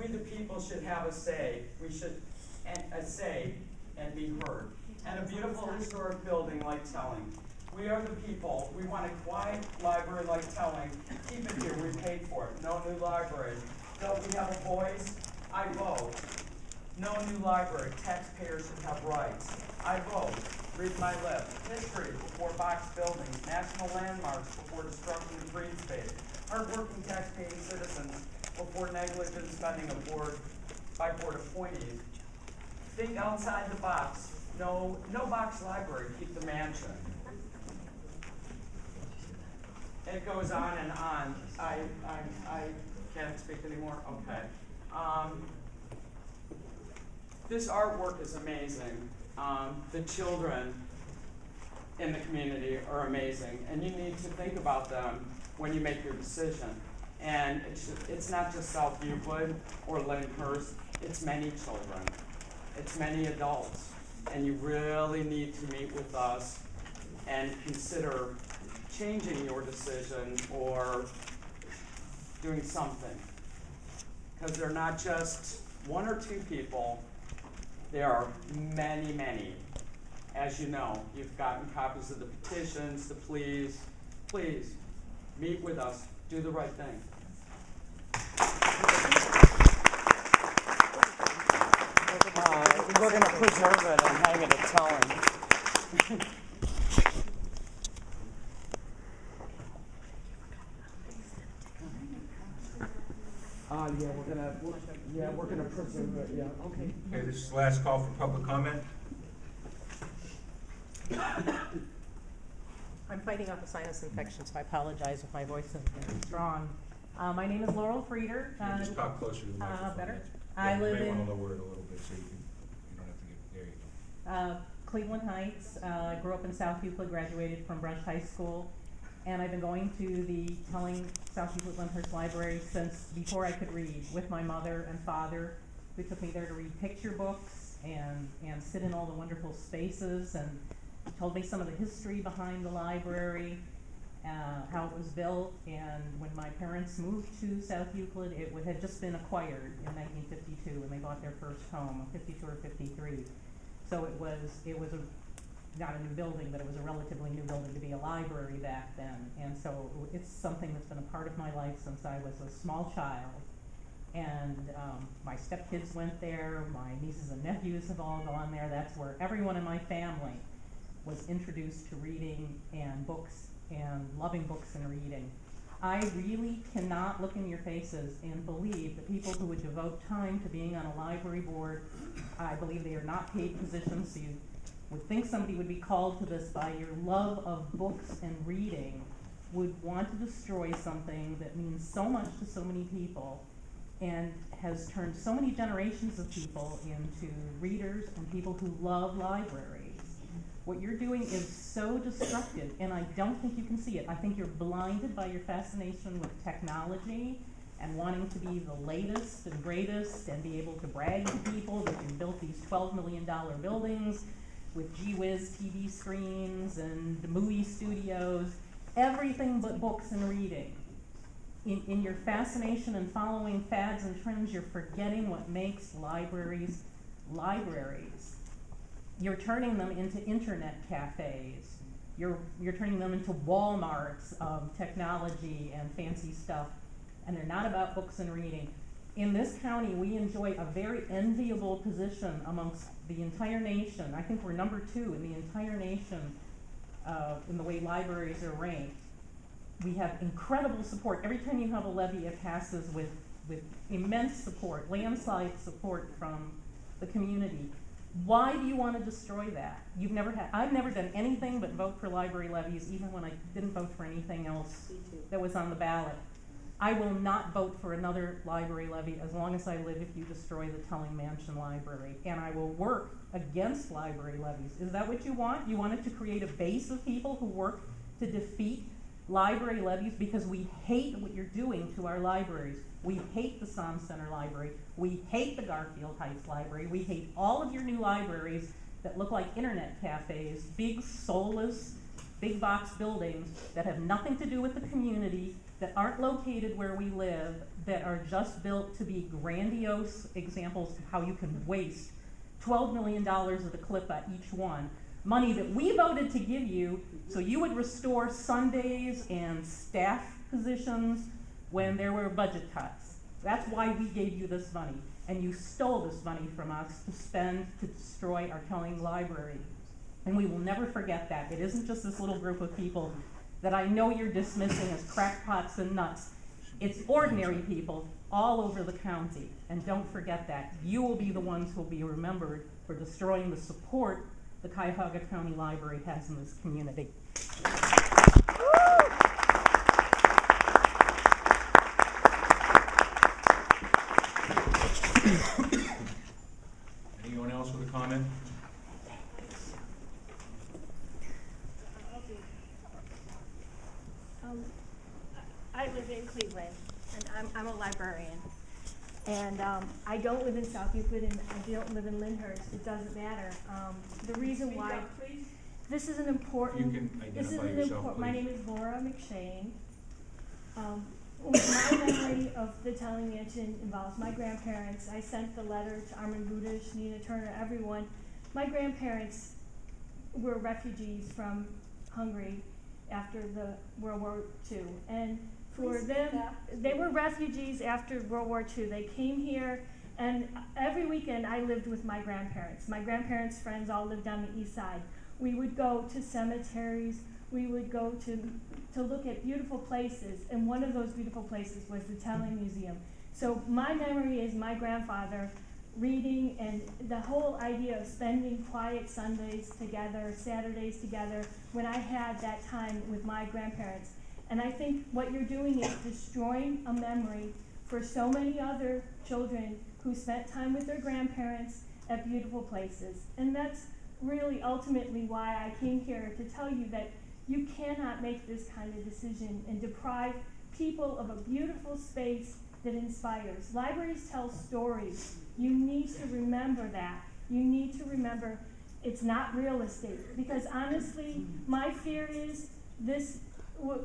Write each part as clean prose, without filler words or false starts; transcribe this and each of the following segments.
We the people should have a say. We should a say and be heard. And a beautiful historic building like Telling. We are the people. We want a quiet library like Telling. Keep it here. We paid for it. No new library. Don't we have a voice? I vote. No new library. Taxpayers should have rights. I vote. Read my lips. History before box buildings. National landmarks before destruction of green space. Hardworking taxpaying citizens before negligent spending by board appointees. Think outside the box. No box library. Keep the mansion. It goes on and on. I can't speak anymore. Okay. This artwork is amazing. The children in the community are amazing, and you need to think about them when you make your decision. And it's not just South Euclid or Lyndhurst, it's many children. It's many adults. And you really need to meet with us and consider changing your decision or doing something. Because they're not just one or two people, there are many, many. As you know, you've gotten copies of the petitions, the pleas. Please, meet with us. Do the right thing. We're going to preserve it and hang it at Telling. We're gonna preserve it. Yeah. Okay. Okay. This is the last call for public comment. I'm fighting off a sinus infection, so I apologize if my voice isn't very strong. My name is Laurel Frieder. Just talk closer to the microphone. Better. Yeah, you may want to lower it a little bit so you don't have to get. There you go. Cleveland Heights. Grew up in South Euclid. Graduated from Brush High School. And I've been going to the Telling South Euclid Lyndhurst Library since before I could read, with my mother and father, who took me there to read picture books and sit in all the wonderful spaces, and told me some of the history behind the library, how it was built. And when my parents moved to South Euclid, it had just been acquired in 1952 when they bought their first home, 52 or 53. So it was not a new building, but it was a relatively new building to be a library back then. And so it's something that's been a part of my life since I was a small child. And my stepkids went there, my nieces and nephews have all gone there. That's where everyone in my family was introduced to reading and books and loving books and reading. I really cannot look in your faces and believe that people who would devote time to being on a library board, I believe they are not paid positions, so you would think somebody would be called to this by your love of books and reading, would want to destroy something that means so much to so many people and has turned so many generations of people into readers and people who love libraries. What you're doing is so destructive, and I don't think you can see it. I think you're blinded by your fascination with technology and wanting to be the latest and greatest and be able to brag to people that you built these $12 million buildings with gee-whiz TV screens and movie studios, everything but books and reading. In your fascination and following fads and trends, you're forgetting what makes libraries libraries. You're turning them into internet cafes. You're turning them into Walmarts of technology and fancy stuff, and they're not about books and reading. In this county, we enjoy a very enviable position amongst the entire nation. I think we're number 2 in the entire nation in the way libraries are ranked. We have incredible support. Every time you have a levy, it passes with immense support, landslide support from the community. Why do you want to destroy that? I've never done anything but vote for library levies, even when I didn't vote for anything else that was on the ballot. I will not vote for another library levy as long as I live if you destroy the Telling Mansion Library. And I will work against library levies. Is that what you want? You wanted to create a base of people who work to defeat library levies because we hate what you're doing to our libraries. We hate the Somm Center Library. We hate the Garfield Heights Library. We hate all of your new libraries that look like internet cafes, big soulless, big box buildings that have nothing to do with the community, that aren't located where we live, that are just built to be grandiose examples of how you can waste $12 million of the clip at each one. Money that we voted to give you so you would restore Sundays and staff positions when there were budget cuts. That's why we gave you this money. And you stole this money from us to spend to destroy our telling library. And we will never forget that. It isn't just this little group of people that I know you're dismissing as crackpots and nuts. It's ordinary people all over the county. And don't forget that. You will be the ones who will be remembered for destroying the support the Cuyahoga County Library has in this community. Anyone else with a comment? I live in Cleveland, and I'm a librarian. And I don't live in South Euclid, and I don't live in Lyndhurst. It doesn't matter. The reason why this is an important. You can identify yourself, my please. name is Laura McShane. My memory of the Telling Mansion involves my grandparents. I sent the letter to Armin Budish, Nina Turner, everyone. My grandparents were refugees from Hungary after the World War II, and for them, they were refugees after World War II. They came here, and every weekend I lived with my grandparents. My grandparents' friends all lived on the east side. We would go to cemeteries. We would go to look at beautiful places, and one of those beautiful places was the Telling Museum. So my memory is my grandfather reading, and the whole idea of spending quiet Sundays together, Saturdays together, when I had that time with my grandparents. And I think what you're doing is destroying a memory for so many other children who spent time with their grandparents at beautiful places. And that's really ultimately why I came here, to tell you that you cannot make this kind of decision and deprive people of a beautiful space that inspires. Libraries tell stories. You need to remember that. You need to remember it's not real estate. Because honestly, my fear is this,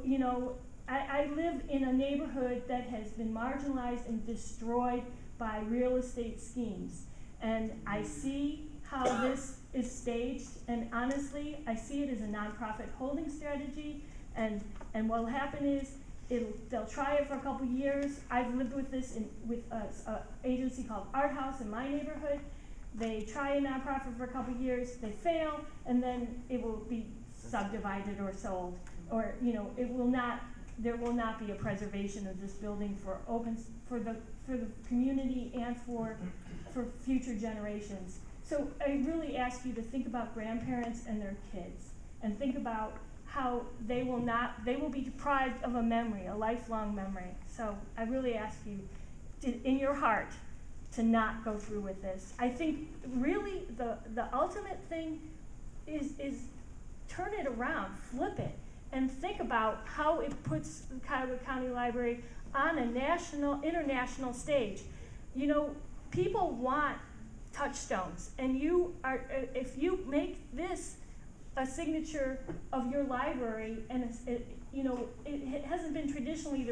you know, I live in a neighborhood that has been marginalized and destroyed by real estate schemes. And I see how this is staged, and honestly, I see it as a nonprofit holding strategy, and what will happen is they'll try it for a couple years. I've lived with this with an agency called Art House in my neighborhood. They try a nonprofit for a couple years, they fail, and then it will be subdivided or sold, or there will not be a preservation of this building for the community and for future generations. So I really ask you to think about grandparents and their kids, and think about how they will be deprived of a memory, a lifelong memory. So I really ask you, in your heart, to not go through with this. I think really the ultimate thing is turn it around, flip it, and think about how it puts the Cuyahoga County Library on a national, international stage. You know, people want touchstones, and if you make this a signature of your library, and it hasn't been traditionally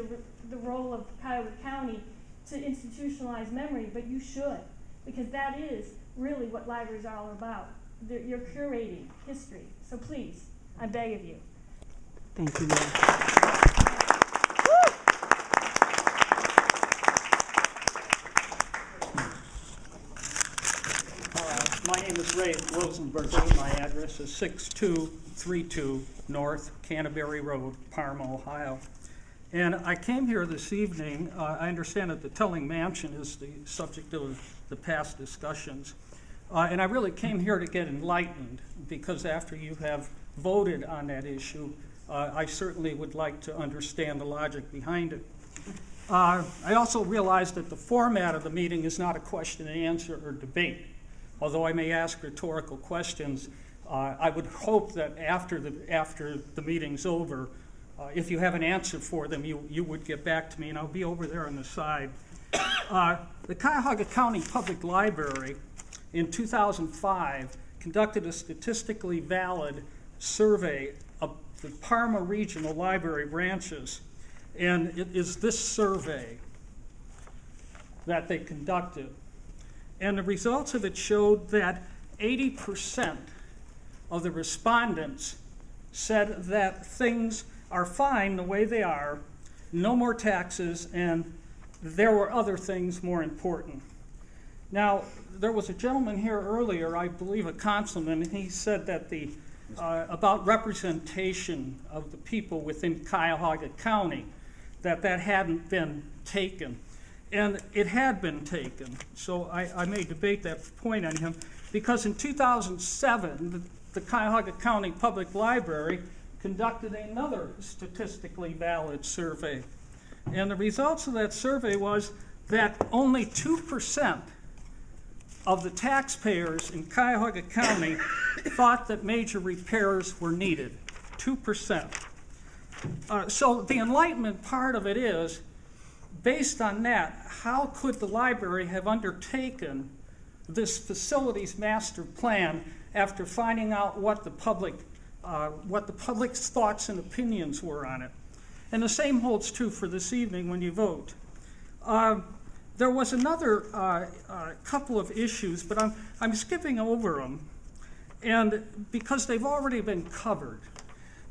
the role of Cuyahoga County to institutionalize memory, but you should, because that is really what libraries are all about. You're curating history. So please, I beg of you. Thank you, Laura. My name is Ray Rosenberg. My address is 6232 North Canterbury Road, Parma, Ohio. And I came here this evening. I understand that the Telling Mansion is the subject of the past discussions. And I really came here to get enlightened, because after you have voted on that issue, I certainly would like to understand the logic behind it. I also realize that the format of the meeting is not a question and answer or debate. Although I may ask rhetorical questions, I would hope that after the meeting's over, if you have an answer for them, you would get back to me, and I'll be over there on the side. The Cuyahoga County Public Library in 2005 conducted a statistically valid survey of the Parma regional library branches. And it is this survey that they conducted. And the results of it showed that 80% of the respondents said that things are fine the way they are, no more taxes, and there were other things more important. Now, there was a gentleman here earlier, I believe a councilman, and he said that about representation of the people within Cuyahoga County, that hadn't been taken. And it had been taken, so I may debate that point on him, because in 2007, the Cuyahoga County Public Library conducted another statistically valid survey. And the results of that survey was that only 2% of the taxpayers in Cuyahoga County thought that major repairs were needed. 2%. So the enlightenment part of it is, based on that, how could the library have undertaken this facilities master plan after finding out what the public's thoughts and opinions were on it? And the same holds true for this evening when you vote. There was another couple of issues, but I'm skipping over them, and because they've already been covered.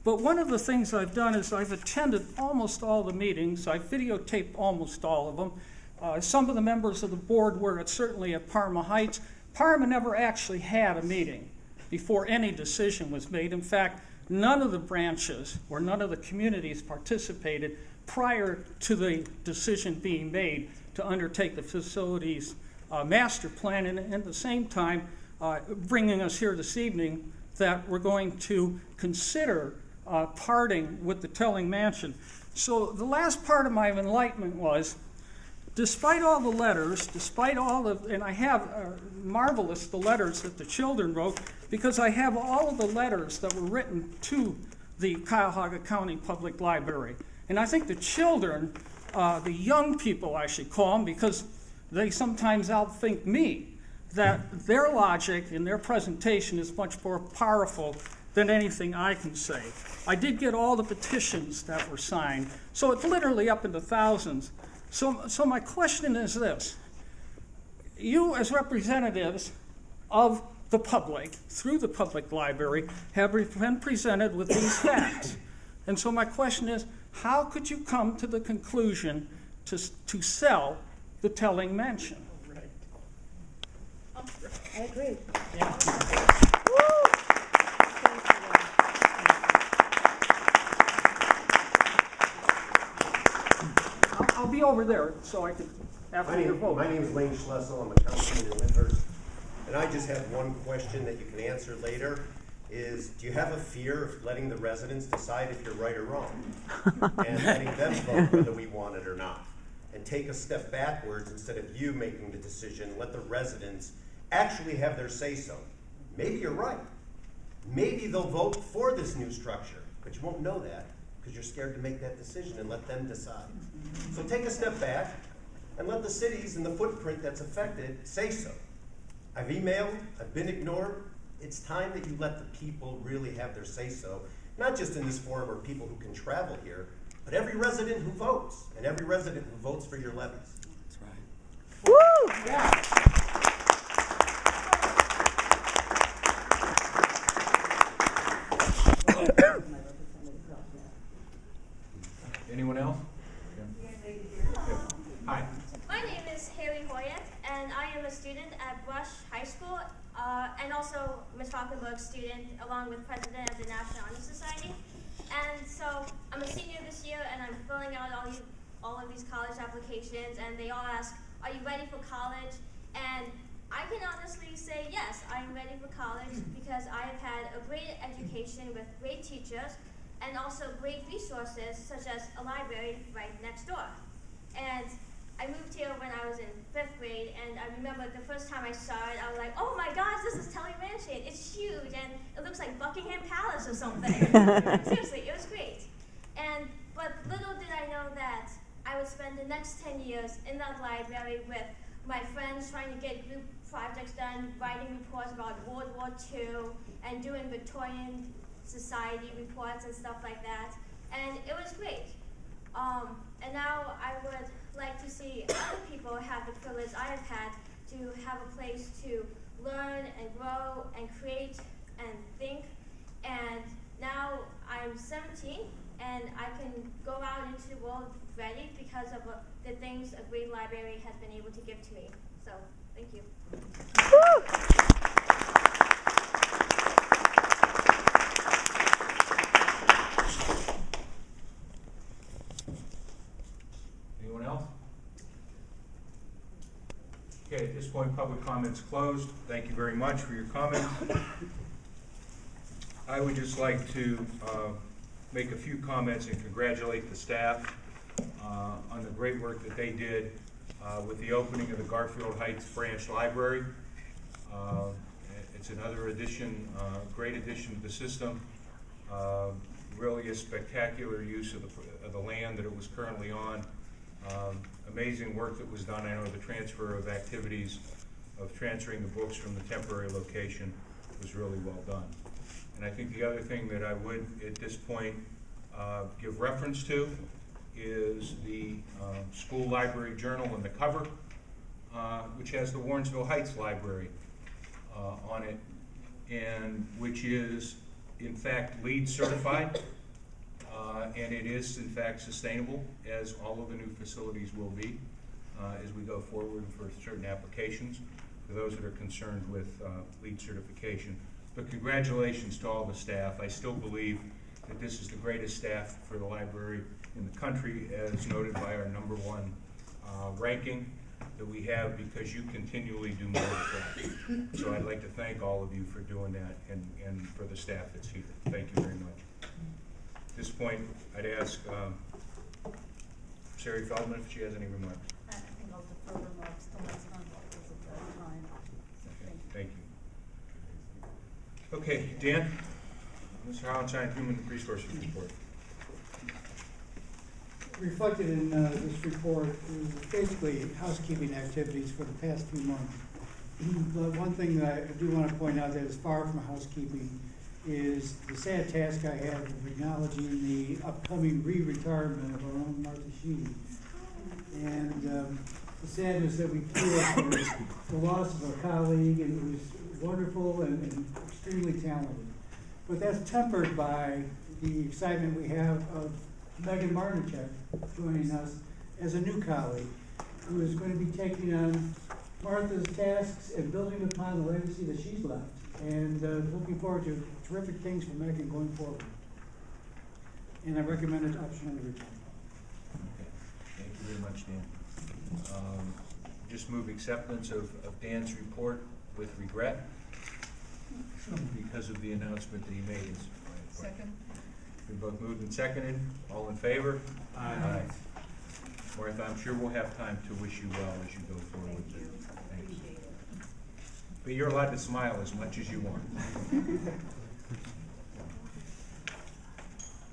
But one of the things I've done is I've attended almost all the meetings. I've videotaped almost all of them. Some of the members of the board were certainly at Parma Heights. Parma never actually had a meeting before any decision was made. In fact, none of the branches or none of the communities participated prior to the decision being made to undertake the facilities master plan, and at the same time bringing us here this evening that we're going to consider parting with the Telling Mansion. So the last part of my enlightenment was, despite all the letters, and I have marvelous the letters that the children wrote, because I have all of the letters that were written to the Cuyahoga County Public Library. And I think the children, the young people I should call them, because they sometimes outthink me, that their logic in their presentation is much more powerful than anything I can say. I did get all the petitions that were signed, so it's literally up into thousands. So my question is this: you as representatives of the public, through the public library, have been presented with these facts. And so my question is, how could you come to the conclusion to sell the Telling Mansion? I agree. Yeah. I'll be over there so I can, after your vote. My name is Lane Schlessel. I'm a councilman in Lyndhurst. And I just have one question that you can answer later is, do you have a fear of letting the residents decide if you're right or wrong? And letting them vote whether we want it or not? And take a step backwards instead of you making the decision, let the residents actually have their say-so. Maybe you're right. Maybe they'll vote for this new structure, but you won't know that because you're scared to make that decision and let them decide. So take a step back and let the cities and the footprint that's affected say so. I've emailed, I've been ignored. It's time that you let the people really have their say-so, not just in this forum or people who can travel here, but every resident who votes and every resident who votes for your levies. That's right. Woo! Yeah. Anyone else? Hi. My name is Haley Hoyek, and I am a student at Brush High School, and also Ms. Falkenberg's student, along with president of the National Honor Society. And so I'm a senior this year, and I'm filling out all of these college applications, and they all ask, are you ready for college? And I can honestly say, yes, I'm ready for college because I have had a great education with great teachers and also great resources, such as a library right next door. And I moved here when I was in 5th grade, and I remember the first time I saw it, I was like, oh my gosh, this is Telling Mansion. It's huge, and it looks like Buckingham Palace or something. Seriously, it was great. But little did I know that I would spend the next 10 years in that library with my friends trying to get group projects done, writing reports about World War II, and doing Victorian Society reports and stuff like that. And it was great. And now I would like to see other people have the privilege I have had to have a place to learn and grow and create and think. And now I'm 17 and I can go out into the world ready because of the things a great library has been able to give to me. So, thank you. Anyone else? Okay, at this point, public comments closed. Thank you very much for your comments. I would just like to make a few comments and congratulate the staff on the great work that they did with the opening of the Garfield Heights Branch Library. It's another addition, great addition to the system. Really a spectacular use of the land that it was currently on. Amazing work that was done. I know the transfer of activities of transferring the books from the temporary location was really well done. And I think the other thing that I would, at this point, give reference to is the school library journal and the cover, which has the Warrensville Heights Library on it, and which is, in fact, LEED certified. And it is, in fact, sustainable, as all of the new facilities will be as we go forward for certain applications, for those that are concerned with LEED certification. But congratulations to all the staff. I still believe that this is the greatest staff for the library in the country, as noted by our #1 ranking that we have, because you continually do more with that. So I'd like to thank all of you for doing that, and for the staff that's here. Thank you very much. At this point, I'd ask Sari Feldman if she has any remarks. I think I'll defer remarks till next month because of the time. Okay, thank you. Okay, Dan, Mr. Hollenstein, Human Resources Report. Reflected in this report is basically housekeeping activities for the past few months. But one thing that I do want to point out that is far from housekeeping is the sad task I have of acknowledging the upcoming re-retirement of our own Martha Sheedy. And the sadness that we feel for the loss of a colleague, and who was wonderful and extremely talented. But that's tempered by the excitement we have of Megan Marnichek joining us as a new colleague, who is going to be taking on Martha's tasks and building upon the legacy that she's left. And looking forward to terrific things for Megan going forward. And I recommend adoption of the return. Okay, thank you very much, Dan. Just move acceptance of Dan's report with regret because of the announcement that he made. Second. We both moved and seconded. All in favor? Aye. Martha, I'm sure we'll have time to wish you well as you go forward. Thank you. Thanks. Appreciate it. But you're allowed to smile as much as you want.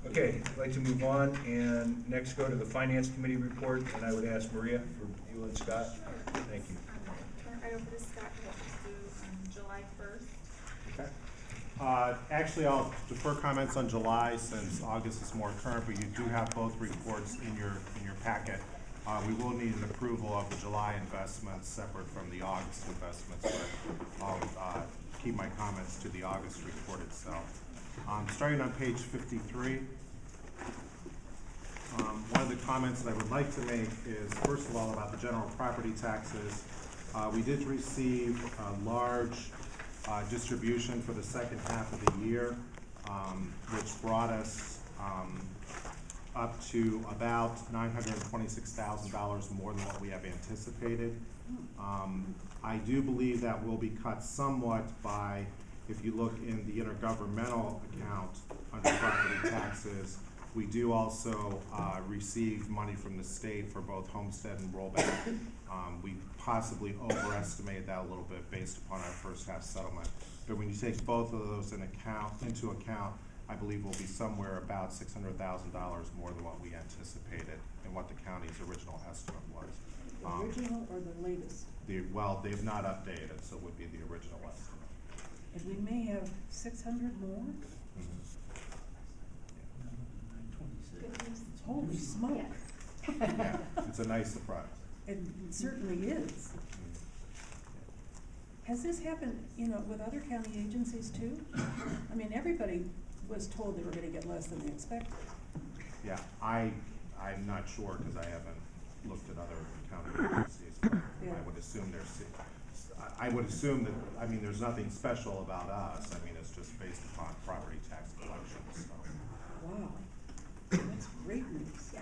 Okay, I'd like to move on and next go to the Finance Committee report, and I would ask Maria for you and Scott. Thank you. Turn it right over to Scott, who is due on July 1st. Okay. Actually, I'll defer comments on July since August is more current, but you do have both reports in your packet. We will need an approval of the July investments separate from the August investments, but I'll keep my comments to the August report itself. Starting on page 53, one of the comments that I would like to make is, first of all, about the general property taxes. We did receive a large distribution for the second half of the year, which brought us up to about $926,000 more than what we have anticipated. I do believe that will be cut somewhat by, if you look in the intergovernmental account under property taxes, we do also receive money from the state for both homestead and rollback. We possibly overestimated that a little bit based upon our first half settlement. But when you take both of those into account, I believe we'll be somewhere about $600,000 more than what we anticipated and what the county's original estimate was. The original or the latest? Well, they've not updated, so it would be the original estimate. And we may have 600 more? Mm-hmm. Good news. Holy smoke. Yeah, it's a nice surprise. It certainly is. Has this happened, with other county agencies too? I mean, everybody was told they were gonna get less than they expected. Yeah, I'm not sure, because I haven't looked at other county agencies, but Yeah. I would assume I would assume that, there's nothing special about us. It's just based upon property tax collections, so. Wow, that's great news.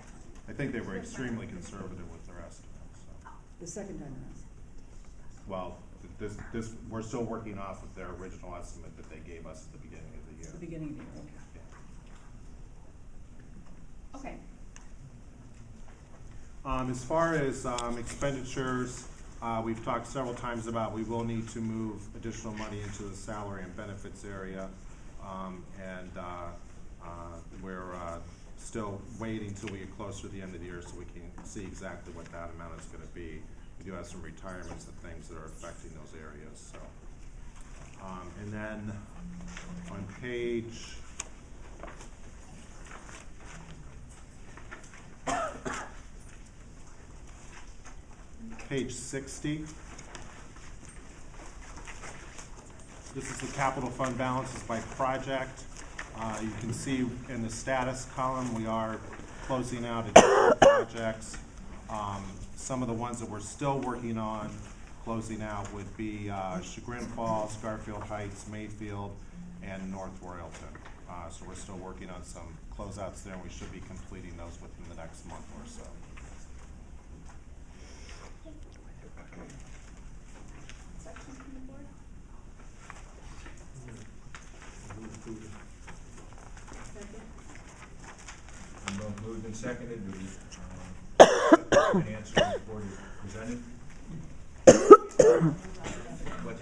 I think they were extremely conservative with their estimates, so. The second time around. Well, we're still working off of their original estimate that they gave us at the beginning of the year. The beginning of the year, okay. Okay. As far as expenditures, we've talked several times about we will need to move additional money into the salary and benefits area. We're still waiting till we get closer to the end of the year so we can see exactly what that amount is gonna be. We do have some retirements and things that are affecting those areas, so. And then on page page 60. This is the capital fund balances by project. You can see in the status column, we are closing out additional projects. Some of the ones that we're still working on closing out would be Chagrin Falls, Garfield Heights, Mayfield, and North Royalton. So we're still working on some closeouts there, and we should be completing those within the next month or so. Section from the board? Moved and seconded, do we, answer the report is presented? What?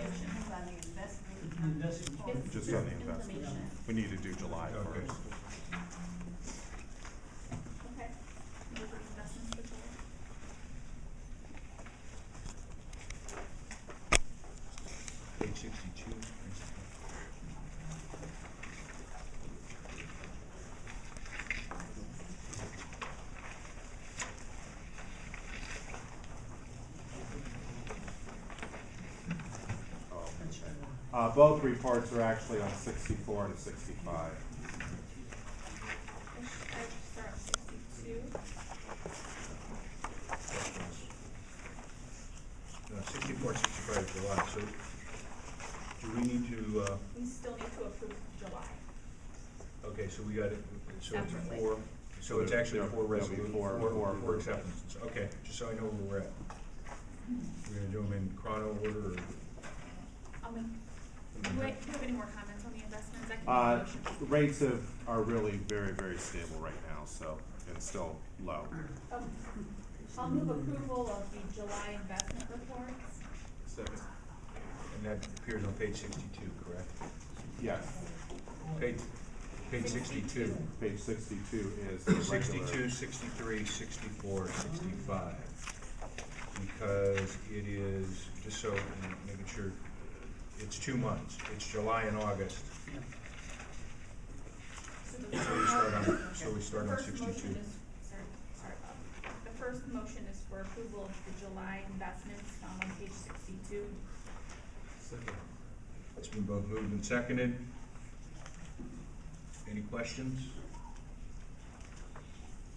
Just on the investment. We need to do July Okay. first. Okay. Move the investments for July. Page 62. Both reports are actually on 64 and 65. I start at 62. 64, 65 is July, so do we need to, We still need to approve July. okay, so we got it, so it's Separately. four, so it's actually There'll four be resolutions, four four acceptances, okay, just so I know where we're at. We're gonna do them in chrono order, or? Do you have any more comments on the investments? I can make a motion. The rates are really very, very stable right now, so, and still low. I'll move approval of the July investment reports. Second. And that appears on page 62, correct? Yes. Page 62. Page 62 is the regular. 62, 63, 64, 65. Because it is, just so, I'm making sure, it's 2 months. It's July and August. So we start on First 62. motion is, sorry, the first motion is for approval of the July investments found on page 62. It's been both moved and seconded. Any questions?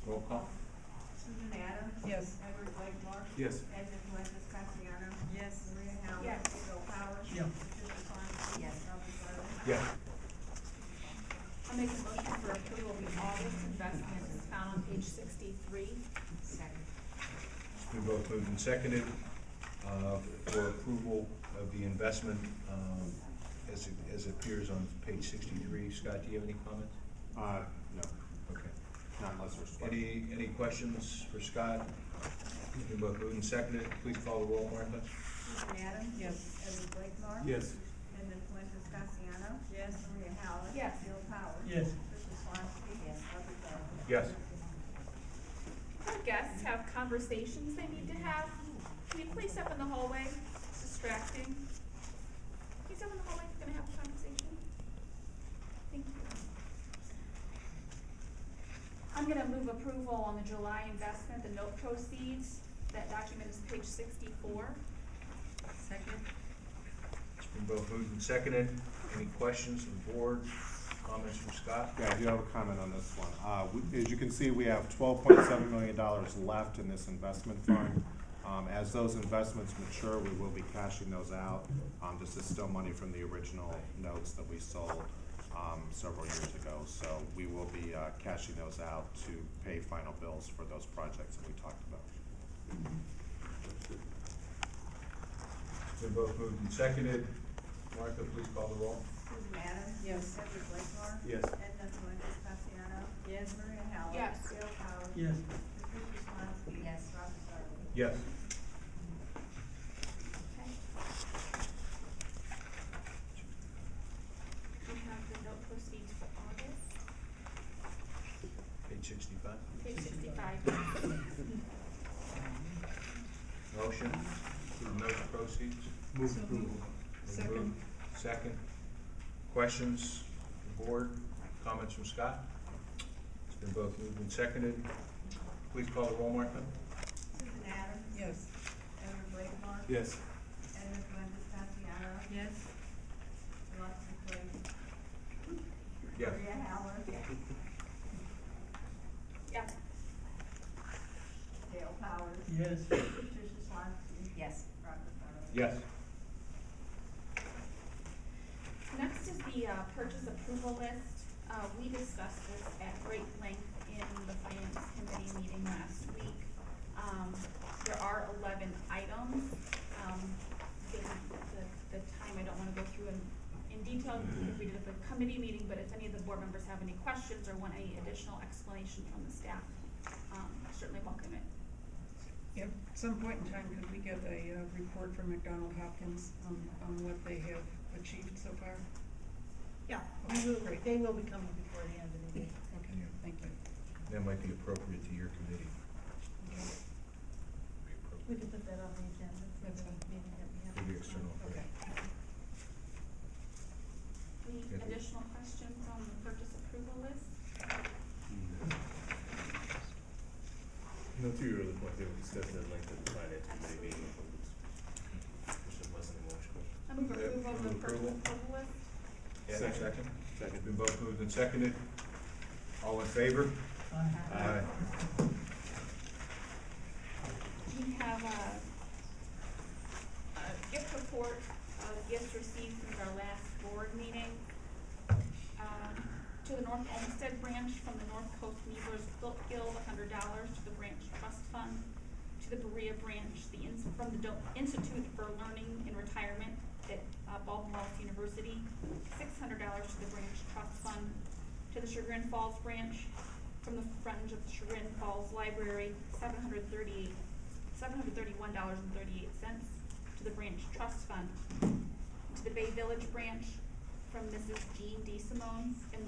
Roll call. Susan Adams. Yes. Edward Blakemore. Yes. Edna Fuentes Castellanos. Yes. Maria Howard. Yes. Bill Powers. Yeah. Patricia Cline. Yes. Robert Sarver. Yes. I'll make a motion for approval of the August investments found on page 63. Second. It's been both moved and seconded for approval of the investment as it appears on page 63. Scott, do you have any comments? No, Okay. not unless there's questions. Any questions for Scott? It's been both moved and seconded. Please call the roll, Martha. Susan Adams. Yes. Edward Blakemore. Yes. Edna Fuentes Castellanos. Yes. Maria Howard. Yes. Bill Powers. Yes. Patricia Swansky. Yes. Robert Sarver. Yes. Our guests have conversations they need to have. Can you please step in the hallway? It's distracting. Can you step in the hallway? We're gonna have a conversation. Thank you. I'm gonna move approval on the July investment, the note proceeds. That document is page 64. Second. It's been both moved and seconded. Any questions from the board? Comments from Scott? Yeah, I do have a comment on this one. As you can see, we have $12.7 million left in this investment fund. As those investments mature, we will be cashing those out. This is still money from the original notes that we sold several years ago. So we will be cashing those out to pay final bills for those projects that we talked about. It's been both moved and seconded. Martha, please call the roll. Susan Adams. Yes. Edward Blakemore. Yes. Edna Fuentes Cassiano. Yes. Maria Howard. Yes. Bill Powers. Yes. Patricia Swansky. Yes. Robert Sarver. Yes. Okay. We have the note proceeds for August, Page 65. page 65. Motion to the note proceeds. Move approval. Been Second. moved. Second. Questions from the board? Comments from Scott? It's been both moved and seconded. Please call the roll, Martha. Susan Adams. Yes. Edward Blakemore. Yes. Edna Fuentes Cassiano. Yes. Alexis Blake. Yes. Maria Howard. Yeah. Dale Powers. Yes. Patricia Swansky. Yes. Robert Sarver. Yes. Next is the purchase approval list. We discussed this at great length in the finance committee meeting last week. There are 11 items. Given the time, I don't want to go through in detail because we did it at the committee meeting, but if any of the board members have any questions or want any additional explanation from the staff, certainly welcome it. At some point in time, could we get a report from McDonald Hopkins on what they have achieved so far? Yeah, Great. they will be coming before the end of the meeting. Okay, thank you. That might be appropriate to your committee. Okay. Be appropriate. We can put that on the agenda for That's the fine. meeting that we have. For the external. Okay. Any Yes. additional questions on the purchase approval list? No, to your other point, they were discussing at length at the finance committee meeting. Which wasn't emotional. I move Yeah, approval of the move purchase approval. approval list. Yeah, Second. second. It's been both moved and seconded. All in favor? Aye. We have a gift report of gifts received since our last board meeting. To the North Olmsted branch from the North Coast Weavers Guild, $100 to the branch trust fund. To the Berea branch, from the Institute for Learning in Retirement at Baltimore University, $600 to the branch trust fund. To the Chagrin Falls branch, from the Friends of the Chagrin Falls Library, $731.38 to the branch trust fund. To the Bay Village branch, from Mrs. Jean D. Simone in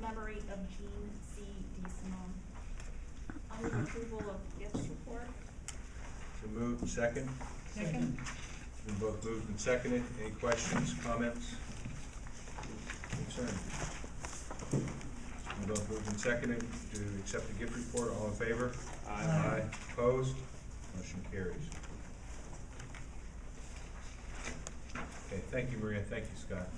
memory of Jean C. D. Simone. I'll move approval of gifts report. So moved, second. Second. It's been both moved and seconded. Any questions, comments? Concerns? It's been both moved and seconded to accept the gift report. All in favor? Aye. Opposed? Motion carries. Okay, thank you, Maria. Thank you, Scott.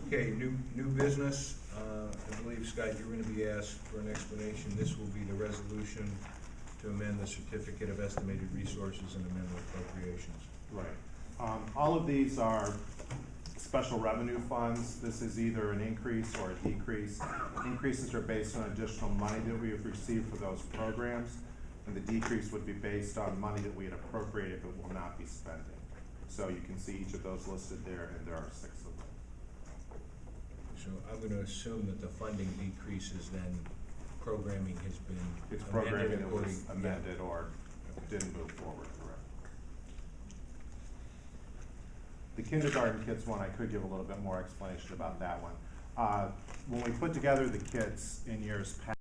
Okay, new business. I believe, Scott, you're going to be asked for an explanation. This will be the resolution to amend the certificate of estimated resources and amend the appropriations. Right. All of these are special revenue funds. This is either an increase or a decrease. Increases are based on additional money that we have received for those programs, and the decrease would be based on money that we had appropriated but will not be spending. So you can see each of those listed there, and there are 6 of them. So I'm going to assume that the funding decreases, then programming has been It's amended programming that was according- amended or didn't move forward, correct? The kindergarten kits one, I could give a little bit more explanation about that one. When we put together the kits in years past,